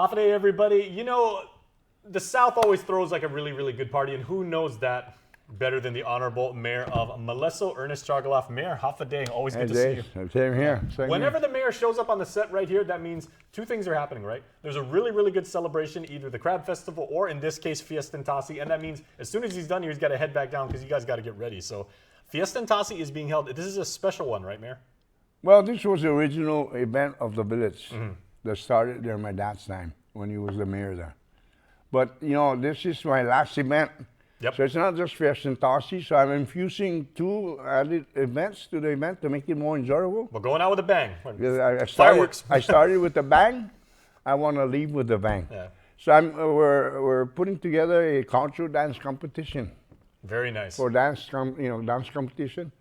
Hafa everybody. You know, the South always throws like a really, really good party, and who knows that better than the Honorable Mayor of Malesso, Ernest Chargualaf. Mayor, Hafa, always good to see you. Same here. Whenever the mayor shows up on the set right here, that means two things are happening, right? There's a really, really good celebration, either the Crab Festival or, in this case, Fiestan Tasi, and that means as soon as he's done here, he's got to head back down because you guys got to get ready. So Fiestan Tasi is being held. This is a special one, right, Mayor? Well, this was the original event of the village that started there my dad's time when he was the mayor there. But, you know, this is my last event. Yep. So it's not just Fiestan Tasi, so I'm infusing two added events to the event to make it more enjoyable. We're going out with a bang. Fireworks. I started with a bang. I want to leave with a bang. Yeah. So we're putting together a cultural dance competition. Very nice. For dance competition.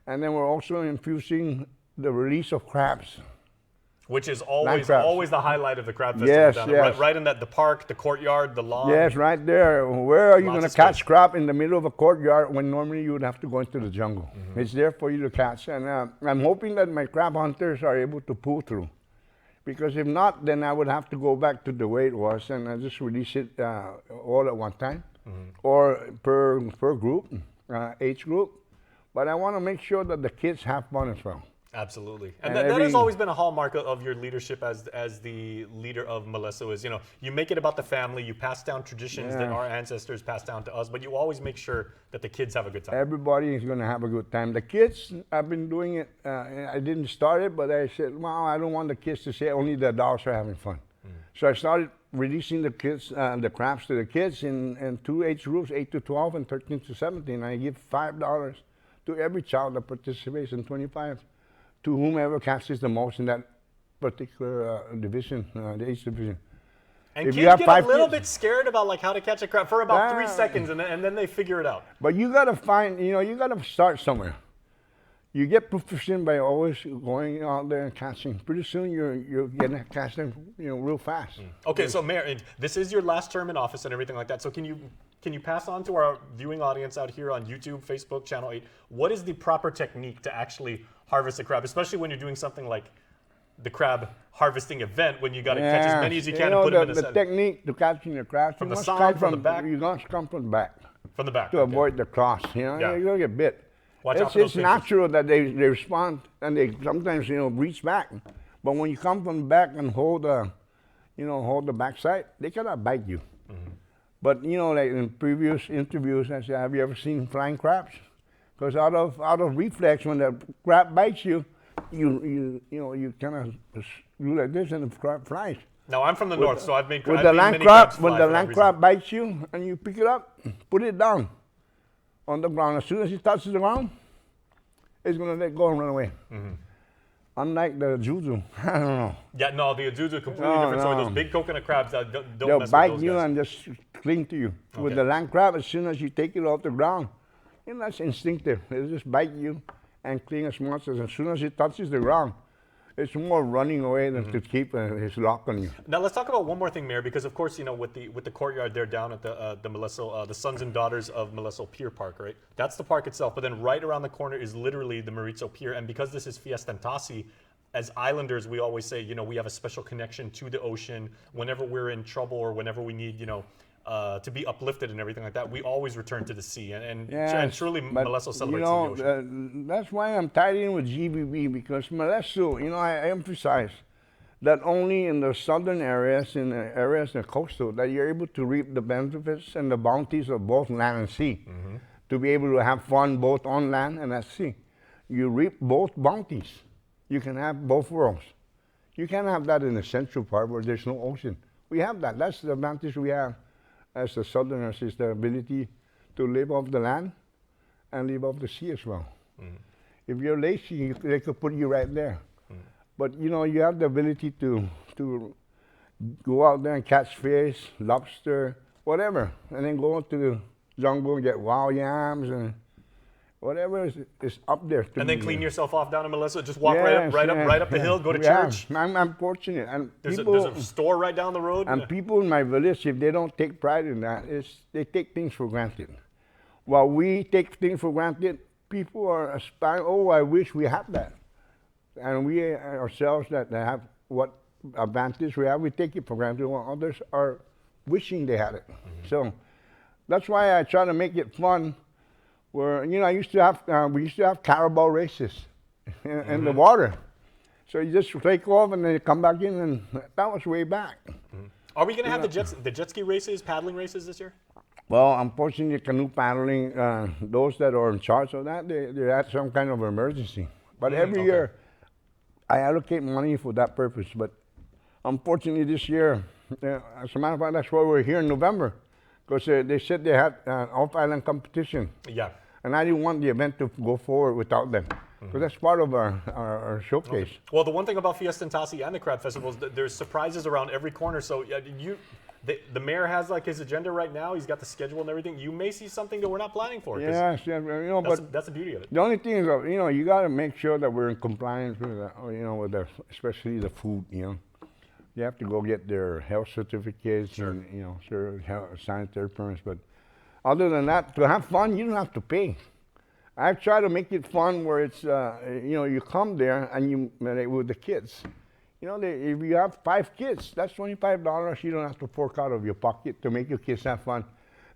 And then we're also infusing the release of crabs. Which is always the highlight of the Crab Festival. Yes, down yes. Right in the park, the courtyard, the lawn. Yes, right there. Where are you going to catch space. crab in the middle of a courtyard when normally you would have to go into the jungle? It's there for you to catch. And I'm hoping that my crab hunters are able to pull through. Because if not, then I would have to go back to the way it was and I just release it all at one time. Or per group, age group. But I want to make sure that the kids have fun as well. Absolutely. And that has always been a hallmark of your leadership as the leader of Malesso is, you know, you make it about the family, you pass down traditions that our ancestors passed down to us, but you always make sure that the kids have a good time. Everybody is going to have a good time. The kids, I've been doing it, I didn't start it, but I said, well, I don't want the kids to say only the adults are having fun. So I started releasing the kids, the crabs to the kids in two age groups, 8 to 12 and 13 to 17. I give $5 to every child that participates in 25. To whomever catches the most in that particular division, the age division. And kids get a little bit scared about like how to catch a crab for about 3 seconds, and then they figure it out. But you got to find, you know, you got to start somewhere. You get proficient by always going out there and catching. Pretty soon you're going to catch them, you know, real fast. Okay, so Mayor, this is your last term in office and everything like that. So can you pass on to our viewing audience out here on YouTube, Facebook, Channel 8, what is the proper technique to actually harvest a crab, especially when you're doing something like the crab harvesting event when you got to catch as many as you can and put them in the center. The technique to catching the crabs, from the side, from the back? You must come from the back. From the back. To avoid the cross, you know, you're going to get bit. Watch out for those it's natural that they respond and they sometimes, you know, reach back. But when you come from the back and hold the backside, they cannot bite you. But, you know, like in previous interviews, I said, have you ever seen flying crabs? Because out of reflex, when the crab bites you, you kind of do like this and the crab flies. Now I'm from the north, so I've made when the land crab bites you and you pick it up, put it down on the ground. As soon as it touches the ground, it's gonna let go and run away. Unlike the Zuzu, I don't know. Yeah, no, the Zuzu are completely different. So those big coconut crabs that don't They'll mess bite with those you guys. and just cling to you. With the land crab, as soon as you take it off the ground, you know, that's instinctive. It'll just bite you and cling as much as soon as it touches the ground. It's more running away than to keep his lock on you. Now let's talk about one more thing, Mayor, because of course, you know, with the courtyard there down at the Malesso, the Sons and Daughters of Malesso Pier Park, right? That's the park itself, but then right around the corner is literally the Malesso Pier, and because this is Fiestan Tasi, as islanders, we always say, you know, we have a special connection to the ocean. Whenever we're in trouble or whenever we need, you know, to be uplifted and everything like that, we always return to the sea. And truly, Malesso celebrates the ocean. That's why I'm tied in with GBB, because Malesso, you know, I emphasize that only in the southern areas, in the coastal, that you're able to reap the benefits and the bounties of both land and sea. To be able to have fun both on land and at sea. You reap both bounties. You can have both worlds. You can't have that in the central part where there's no ocean. We have that. That's the advantage we have as the southerners, is the ability to live off the land and live off the sea as well. If you're lazy, they could put you right there. But you know, you have the ability to go out there and catch fish, lobster, whatever, and then go into the jungle and get wild yams and whatever is up there. And then clean yourself off down in Malesso. Just walk right up the hill, go to church. I'm fortunate. And there's a store right down the road. And people in my village, if they don't take pride in that, they take things for granted. While we take things for granted, people are aspiring, oh, I wish we had that. And we ourselves that have what advantage we have, we take it for granted, while others are wishing they had it. So that's why I try to make it fun. Where I used to have, we used to have carabao races in the water. So you just take off and then you come back in, and that was way back. Are we going to have the jet ski races, paddling races this year? Well, unfortunately, canoe paddling, those that are in charge of that, they had some kind of emergency. But every year, I allocate money for that purpose. But unfortunately, this year, as a matter of fact, that's why we're here in November, because they said they had an off-island competition. Yeah. And I didn't want the event to go forward without them. Because that's part of our showcase. Okay. Well, the one thing about Fiestan Tasi and the Crab Festival is that there's surprises around every corner. So the mayor has like his agenda right now. He's got the schedule and everything. You may see something that we're not planning for. Yes, yeah, but that's the beauty of it. the only thing is, you got to make sure that we're in compliance with, with especially the food. They have to go get their health certificates and sanitary permits. But other than that, to have fun, you don't have to pay. I've tried to make it fun where it's, you come there and with the kids. If you have 5 kids, that's $25. You don't have to fork out of your pocket to make your kids have fun.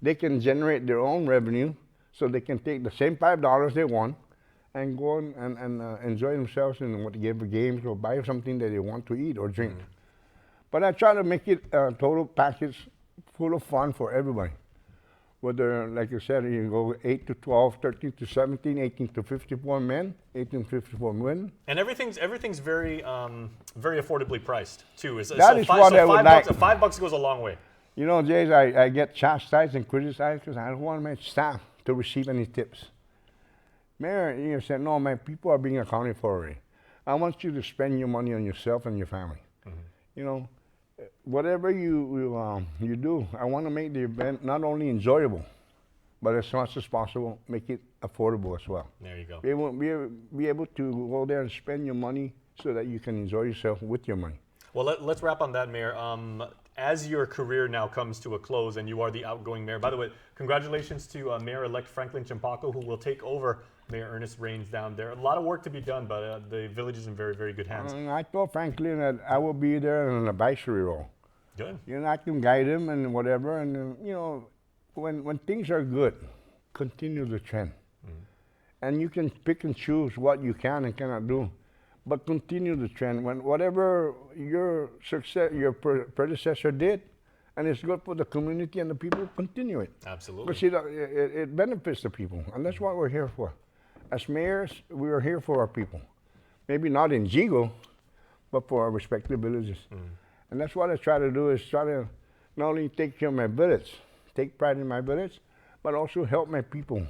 They can generate their own revenue, so they can take the same $5 they won and go and enjoy themselves in whatever games or buy something that they want to eat or drink. But I try to make it a total package full of fun for everybody. Whether, like you said, you go 8 to 12, 13 to 17, 18 to 54 men, 18 to 54 women. And everything's very very affordably priced too. That is what I would like. $5 goes a long way. Jays, I get chastised and criticized because I don't want my staff to receive any tips. Mayor, said, no, my people are being accounted for already. I want you to spend your money on yourself and your family. Whatever you do, I want to make the event not only enjoyable, but as much as possible, make it affordable as well. There you go. Be able to go there and spend your money so that you can enjoy yourself with your money. Well, let's wrap on that, Mayor. As your career now comes to a close and you are the outgoing mayor, by the way, congratulations to Mayor-elect Franklin Champaco, who will take over Mayor Ernest reigns down there. A lot of work to be done, but the village is in very, very good hands. I told Franklin that I will be there in an advisory role. Good. I can guide him and whatever, and when things are good, continue the trend. And you can pick and choose what you can and cannot do, but continue the trend. When whatever your predecessor did, and it's good for the community and the people, continue it. Absolutely. Because it benefits the people, and that's what we're here for. As mayors, we are here for our people. Maybe not in Jigo, but for our respective villages. And that's what I try to do, is try to not only take care of my village, take pride in my village, but also help my people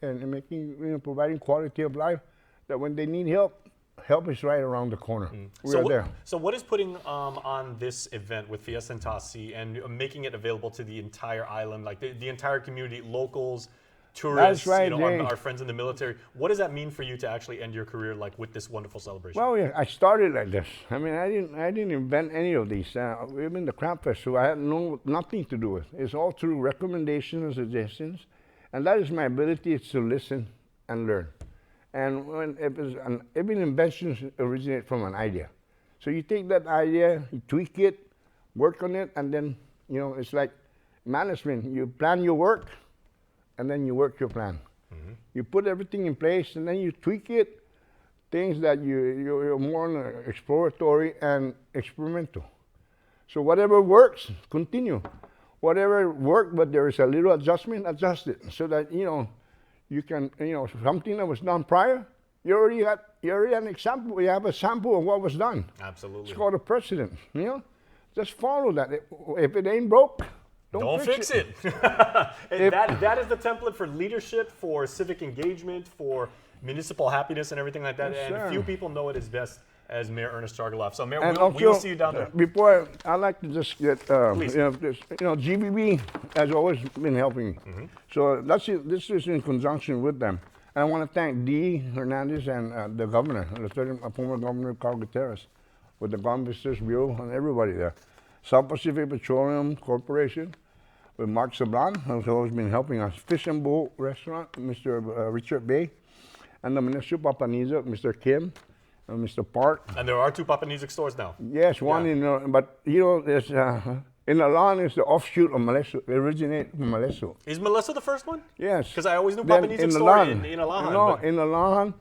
and making, providing quality of life that when they need help is right around the corner. We are there. So what is putting on this event with Fiestan Tasi and making it available to the entire island, like the entire community, locals, tourists, right, our friends in the military? What does that mean for you to actually end your career like with this wonderful celebration? Well, I started like this. I mean, I didn't invent any of these. Even the Crab Festival, I had nothing to do with. It's all through recommendations and suggestions, and that is my ability to listen and learn. And even inventions originate from an idea. So you take that idea, you tweak it, work on it, and then it's like management. You plan your work, and then you work your plan. You put everything in place, and then you tweak it, things that you're more exploratory and experimental. So whatever works, continue. Whatever worked, but there is a little adjustment, adjust it, so that you can, something that was done prior, you already have an example. You have a sample of what was done. Absolutely. It's called a precedent. Just follow that. If it ain't broke, don't fix it. That is the template for leadership, for civic engagement, for municipal happiness and everything like that. Yes, and sir. few people know it as best as Mayor Ernest Chargualaf. So, Mayor, And we'll see you down there. Before I'd like to just get, Please. GBB has always been helping me. So this is in conjunction with them. And I want to thank Dee Hernandez and the governor, former Governor Carl Gutierrez, with the Gun Visitors Bureau and everybody there. South Pacific Petroleum Corporation, with Mark Sablan, who's always been helping us. Fish and Bowl Restaurant, Mr. Richard Bay, and the Malesso Papaniza, Mr. Kim, Mr. Park. And there are 2 Papanisic stores now. Yes, one Yeah. in, but you know, there's in Alan is the offshoot of Malesso. It originated from Malesso. Is Malesso the first one? Yes. Because I always knew Then Papanisic store in Alahan. No, but- in Alahan.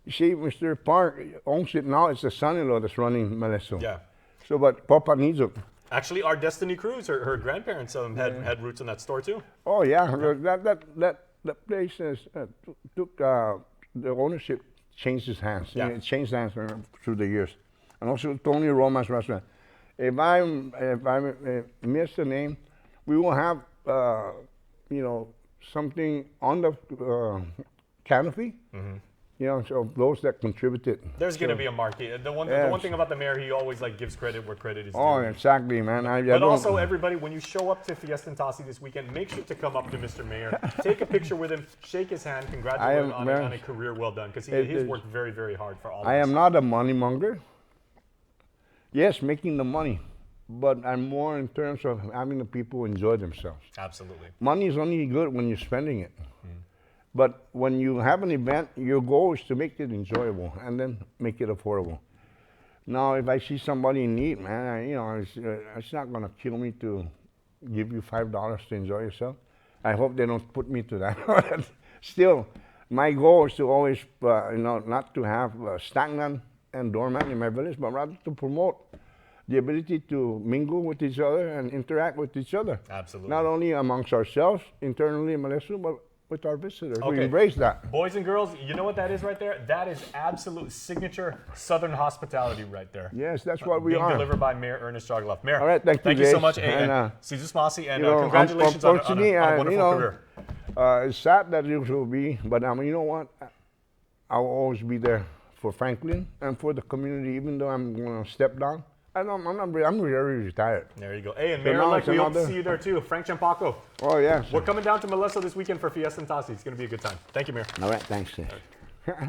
See, Mr. Park owns it now. It's the son-in-law that's running Malesso. Yeah. So, but Papa Nizuk. Actually, our Destiny Cruz, her grandparents had roots in that store too. Oh yeah, that place took the ownership changed hands. Yeah. It changed hands through the years, and also Tony Roma's restaurant. If I miss the name, we will have you know, something on the canopy. You know, so those that contributed. There's going to be a market. The one Yes. thing about the mayor, he always like gives credit where credit is due. Oh, exactly, man. I But don't- also, everybody, when you show up to Fiestan Tasi this weekend, make sure to come up to Mr. Mayor, take a picture with him, shake his hand, congratulate him on a career well done, because he's worked very, very hard for all of us. I am not a money monger. Yes, making the money, but I'm more in terms of having the people enjoy themselves. Absolutely. Money is only good when you're spending it. But when you have an event, your goal is to make it enjoyable and then make it affordable. Now, if I see somebody in need, man, you know, it's not going to kill me to give you $5 to enjoy yourself. I hope they don't put me to that. Still, my goal is to always, you know, not to have stagnant and dormant in my village, but rather to promote the ability to mingle with each other and interact with each other. Absolutely. Not only amongst ourselves internally in Malesso, but with our visitors. We Okay. embrace that. Boys and girls, you know what that is right there? That is absolute signature Southern hospitality right there. Yes, that's what we Being are. delivered by Mayor Ernest Chargualaf. Mayor, All right, thank you, so Jace. much. And, Sizus Masi, and you know, congratulations on a unfortunately, wonderful you know, career. it's sad that it will be, but you know what? I will always be there for Franklin and for the community, even though I'm going to step down. I'm very retired. There you go. Hey, and So Mayor, now like it's we hope to another- see you there too. Frank Champaco. Oh, yes. We're coming down to Malesso this weekend for Fiestan Tasi. It's going to be a good time. Thank you, Mayor. All right, thanks.